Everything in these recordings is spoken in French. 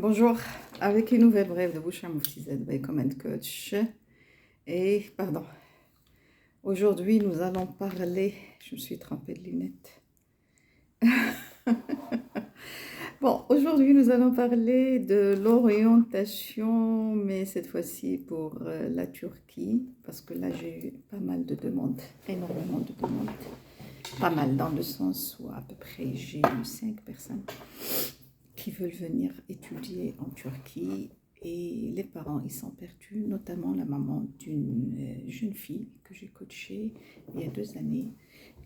Bonjour, avec une nouvelle brève de Bouchra Mouftiset by Comment Coach. Et pardon, aujourd'hui nous allons parler, je me suis trempée de lunettes. Bon, aujourd'hui nous allons parler de l'orientation, mais cette fois-ci pour la Turquie, parce que là j'ai eu pas mal de demandes, énormément de demandes. Pas mal dans le sens où à peu près j'ai eu 5 personnes qui veulent venir étudier en Turquie et les parents ils sont perdus, notamment la maman d'une jeune fille que j'ai coachée il y a 2 années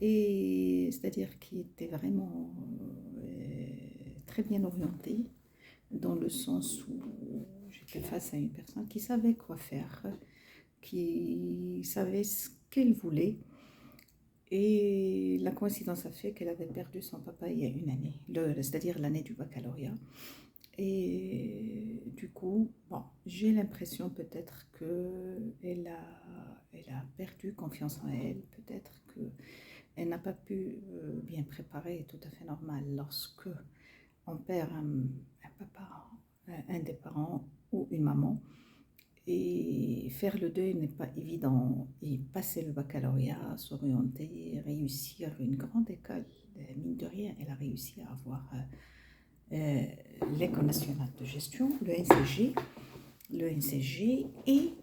et c'est-à-dire qui était vraiment très bien orientée dans le sens où j'étais face à une personne qui savait quoi faire, qui savait ce qu'elle voulait. Et la coïncidence a fait qu'elle avait perdu son papa il y a 1 année, c'est-à-dire l'année du baccalauréat. Et du coup, bon, j'ai l'impression peut-être qu'elle a perdu confiance en elle, peut-être qu'elle n'a pas pu bien préparer, tout à fait normal, lorsque on perd un papa, un des parents ou une maman. Et faire le deuil n'est pas évident. Et passer le baccalauréat, s'orienter, réussir une grande école, mine de rien, elle a réussi à avoir l'École nationale de gestion, le NCG et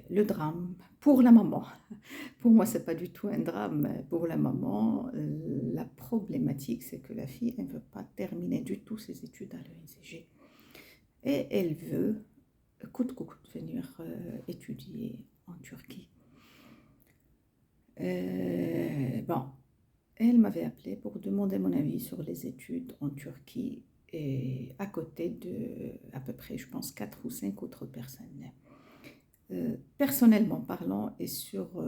le drame pour la maman. Pour moi, ce n'est pas du tout un drame pour la maman. La problématique, c'est que la fille, elle ne veut pas terminer du tout ses études à l'ENCG. Et elle veut coûte que coûte venir étudier en Turquie. Bon, elle m'avait appelé pour demander mon avis sur les études en Turquie et à côté de à peu près, je pense, 4 ou 5 autres personnes. Personnellement parlant et sur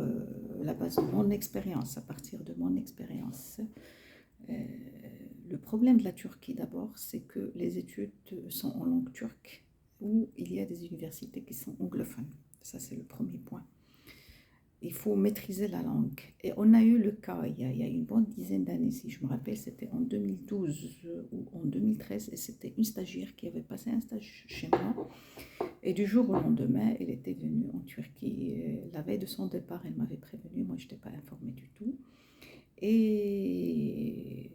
la base de mon expérience, à partir de mon expérience, le problème de la Turquie d'abord, c'est que les études sont en langue turque, où il y a des universités qui sont anglophones. Ça, c'est le premier point. Il faut maîtriser la langue. Et on a eu le cas, il y a une bonne dizaine d'années, si je me rappelle, c'était en 2012 ou en 2013, et c'était une stagiaire qui avait passé un stage chez moi. Et du jour au lendemain, elle était venue en Turquie. La veille de son départ, elle m'avait prévenue, moi je n'étais pas informée du tout. Et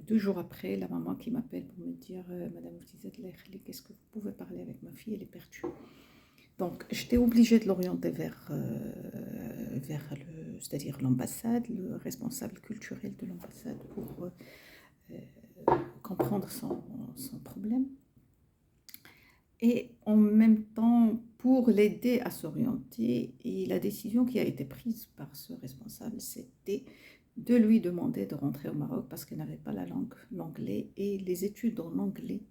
2 jours après, la maman qui m'appelle pour me dire Madame Moutizet Lechli, qu'est-ce que vous pouvez parler avec ma fille, elle est perdue. Donc j'étais obligée de l'orienter vers c'est-à-dire l'ambassade, le responsable culturel de l'ambassade pour comprendre son problème. Et en même temps, pour l'aider à s'orienter, et la décision qui a été prise par ce responsable, c'était de lui demander de rentrer au Maroc parce qu'elle n'avait pas la langue, l'anglais, et les études en anglais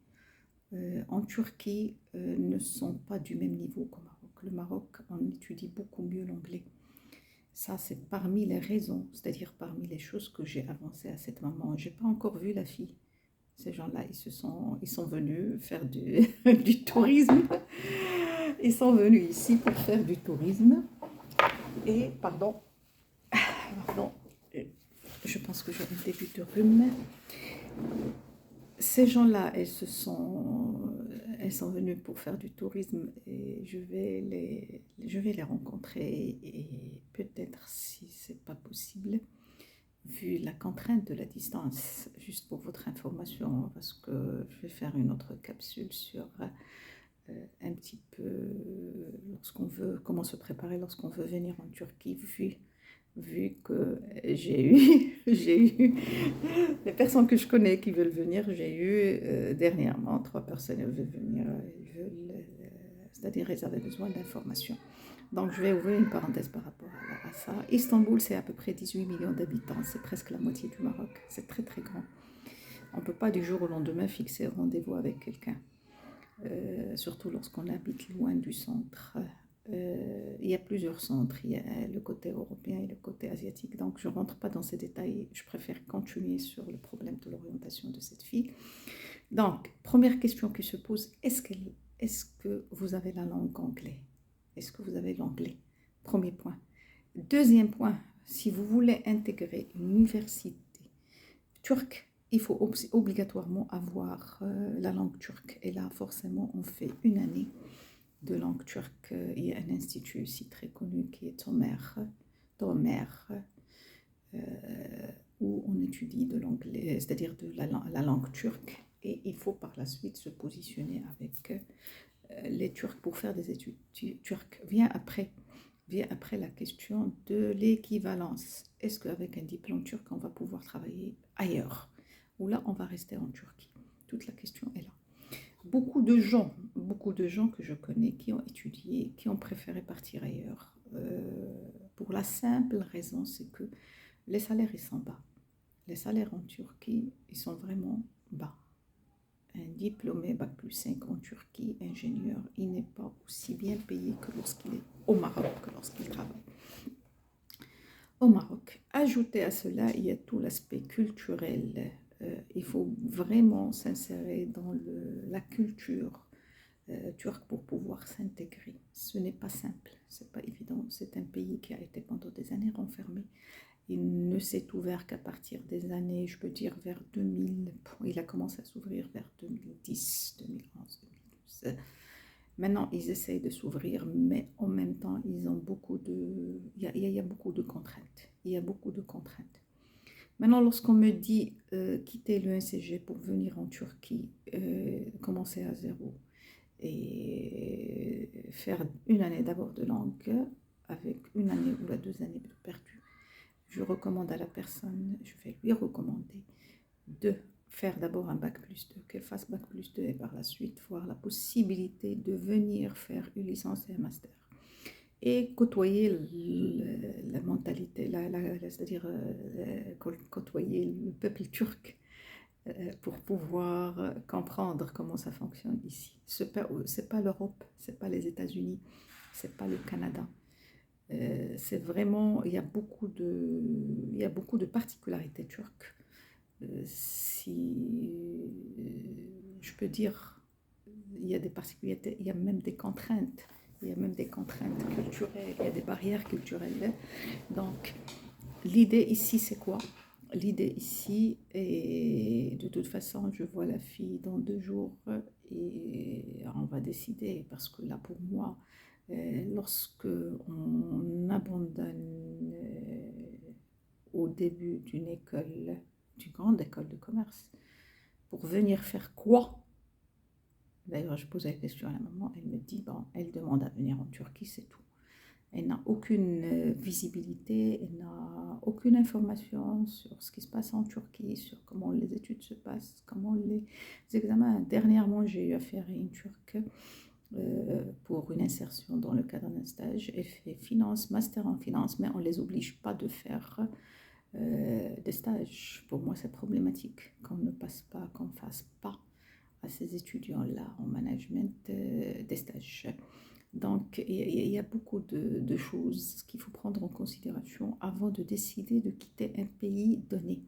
en Turquie ne sont pas du même niveau qu'au Maroc. Le Maroc, on étudie beaucoup mieux l'anglais. Ça, c'est parmi les raisons, c'est-à-dire parmi les choses que j'ai avancées à cette maman. Je n'ai pas encore vu la fille. Ces gens-là, ils sont venus faire du tourisme. Ils sont venus ici pour faire du tourisme. Et, pardon, je pense que j'ai un début de rhume. Ces gens-là, elles sont venues pour faire du tourisme et je vais les rencontrer et peut-être si c'est pas possible, vu la contrainte de la distance, juste pour votre information, parce que je vais faire une autre capsule sur un petit peu comment se préparer lorsqu'on veut venir en Turquie, vu que j'ai eu les personnes que je connais qui veulent venir, j'ai eu dernièrement 3 personnes qui veulent venir, c'est-à-dire elles avaient besoin d'informations. Donc je vais ouvrir une parenthèse par rapport à ça. Istanbul, c'est à peu près 18 millions d'habitants, c'est presque la moitié du Maroc, c'est très très grand. On ne peut pas du jour au lendemain fixer un rendez-vous avec quelqu'un, surtout lorsqu'on habite loin du centre. Il y a plusieurs centres, il y a le côté européen et le côté asiatique, donc je ne rentre pas dans ces détails, je préfère continuer sur le problème de l'orientation de cette fille. Donc, première question qui se pose, est-ce que vous avez la langue anglaise? Est-ce que vous avez l'anglais? Premier point. Deuxième point, si vous voulez intégrer une université turque, il faut obligatoirement avoir la langue turque. Et là, forcément, on fait une année de langue turque. Il y a un institut aussi très connu qui est Tomer, où on étudie de l'anglais, c'est-à-dire de la langue turque. Et il faut par la suite se positionner avec les Turcs pour faire des études turques. Vient après la question de l'équivalence. Est-ce qu'avec un diplôme turc, on va pouvoir travailler ailleurs? Ou là, on va rester en Turquie? Toute la question est là. Beaucoup de gens que je connais qui ont étudié, qui ont préféré partir ailleurs, pour la simple raison, c'est que les salaires, ils sont bas. Les salaires en Turquie, ils sont vraiment bas. Un diplômé Bac plus 5 en Turquie, ingénieur, il n'est pas aussi bien payé que lorsqu'il est au Maroc, que lorsqu'il travaille au Maroc. Ajouté à cela, il y a tout l'aspect culturel. Il faut vraiment s'insérer dans la culture turque pour pouvoir s'intégrer. Ce n'est pas simple, c'est pas évident. C'est un pays qui a été pendant des années renfermé. Il ne s'est ouvert qu'à partir des années, je peux dire vers 2000. Il a commencé à s'ouvrir vers 2010, 2011, 2012. Maintenant, ils essayent de s'ouvrir, mais en même temps, ils ont il y a beaucoup de contraintes. Il y a beaucoup de contraintes. Maintenant, lorsqu'on me dit quitter le NCG pour venir en Turquie, commencer à zéro et faire une année d'abord de langue, avec une année ou 2 années perdues, je recommande à la personne, je vais lui recommander de faire d'abord un bac plus 2, qu'elle fasse bac plus 2 et par la suite voir la possibilité de venir faire une licence et un master. Et côtoyer la mentalité, c'est-à-dire côtoyer le peuple turc pour pouvoir comprendre comment ça fonctionne ici. C'est pas l'Europe, c'est pas les États-Unis, c'est pas le Canada. C'est vraiment, il y a beaucoup de particularités turques. Si je peux dire, il y a des particularités, il y a même des contraintes. Il y a même des contraintes culturelles, il y a des barrières culturelles. Donc, l'idée ici, c'est quoi? L'idée ici, et de toute façon, je vois la fille dans 2 jours et on va décider parce que là, pour moi, lorsque on abandonne au début d'une grande école de commerce, pour venir faire quoi? D'ailleurs, je posais la question à la maman, elle me dit, bon, elle demande à venir en Turquie, c'est tout. Elle n'a aucune visibilité, elle n'a aucune information sur ce qui se passe en Turquie, sur comment les études se passent, comment les examens. Dernièrement, j'ai eu affaire à une Turque pour une insertion dans le cadre d'un stage. Elle fait finance, master en finance, mais on ne les oblige pas de faire des stages. Pour moi, c'est problématique qu'on ne fasse pas à ces étudiants-là en management des stages. Donc, il y a beaucoup de choses qu'il faut prendre en considération avant de décider de quitter un pays donné.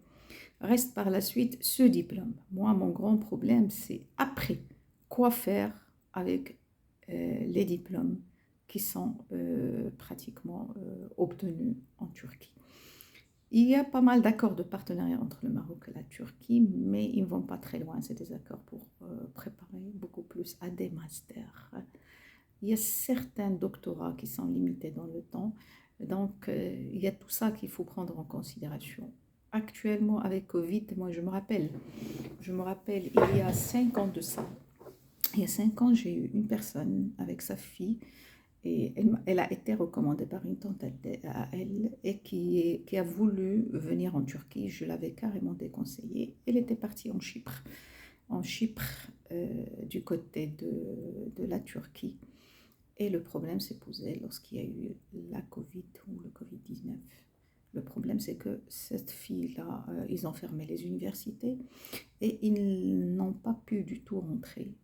Reste par la suite ce diplôme. Moi, mon grand problème, c'est après, quoi faire avec les diplômes qui sont pratiquement obtenus en Turquie. Il y a pas mal d'accords de partenariat entre le Maroc et la Turquie, mais ils ne vont pas très loin. C'est des accords pour préparer beaucoup plus à des masters. Il y a certains doctorats qui sont limités dans le temps. Donc, il y a tout ça qu'il faut prendre en considération. Actuellement, avec Covid, moi, je me rappelle, il y a 5 ans de ça. Il y a 5 ans, j'ai eu une personne avec sa fille et elle a été recommandée par une tante à elle et qui a voulu venir en Turquie. Je l'avais carrément déconseillée. Elle était partie en Chypre, du côté de la Turquie. Et le problème s'est posé lorsqu'il y a eu la Covid ou le Covid-19. Le problème, c'est que cette fille-là, ils ont fermé les universités et ils n'ont pas pu du tout rentrer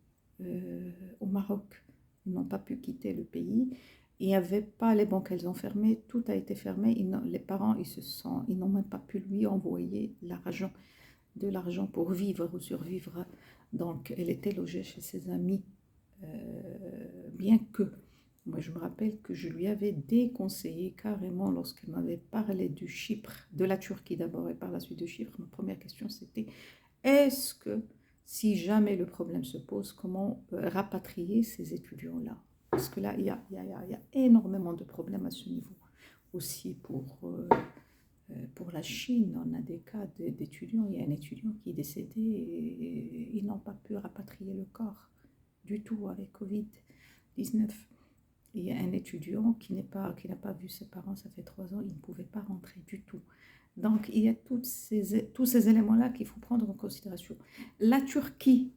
au Maroc. Ils n'ont pas pu quitter le pays. Il n'y avait pas, les banques, elles ont fermé, tout a été fermé. Les parents, ils n'ont même pas pu lui envoyer de l'argent pour vivre ou survivre. Donc, elle était logée chez ses amis, bien que, moi je me rappelle que je lui avais déconseillé carrément lorsqu'elle m'avait parlé du Chypre, de la Turquie d'abord et par la suite de Chypre. Ma première question c'était, Est-ce que, si jamais le problème se pose, comment rapatrier ces étudiants-là? Parce que là, il y a énormément de problèmes à ce niveau. Aussi pour la Chine, on a des cas d'étudiants. Il y a un étudiant qui est décédé et ils n'ont pas pu rapatrier le corps du tout avec Covid-19. Il y a un étudiant qui n'a pas vu ses parents, ça fait 3 ans, il ne pouvait pas rentrer du tout. Donc, il y a tous ces éléments-là qu'il faut prendre en considération. La Turquie,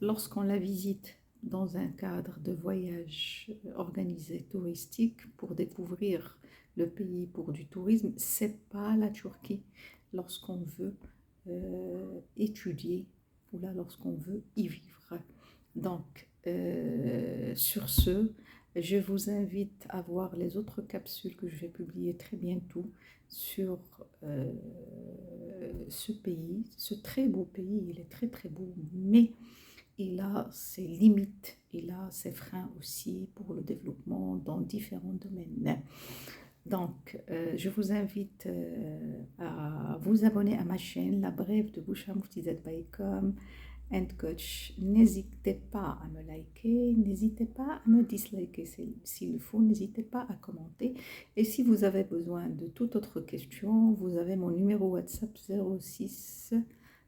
lorsqu'on la visite dans un cadre de voyage organisé touristique pour découvrir le pays pour du tourisme, c'est pas la Turquie lorsqu'on veut étudier ou là lorsqu'on veut y vivre. Donc, sur ce, je vous invite à voir les autres capsules que je vais publier très bientôt sur ce pays, ce très beau pays. Il est très très beau, mais il a ses limites, il a ses freins aussi pour le développement dans différents domaines. Donc, je vous invite à vous abonner à ma chaîne, La Brève de Boucha Mouftidat Baïkom and Coach. N'hésitez pas à me liker, n'hésitez pas à me disliker s'il le faut, n'hésitez pas à commenter. Et si vous avez besoin de toute autre question, vous avez mon numéro WhatsApp 06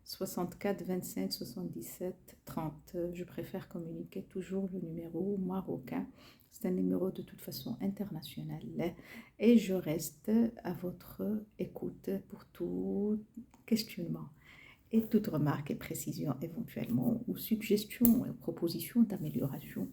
64 25 77 30. Je préfère communiquer toujours le numéro marocain. C'est un numéro de toute façon international. Et je reste à votre écoute pour tout questionnement et toute remarque et précision éventuellement ou suggestion et proposition d'amélioration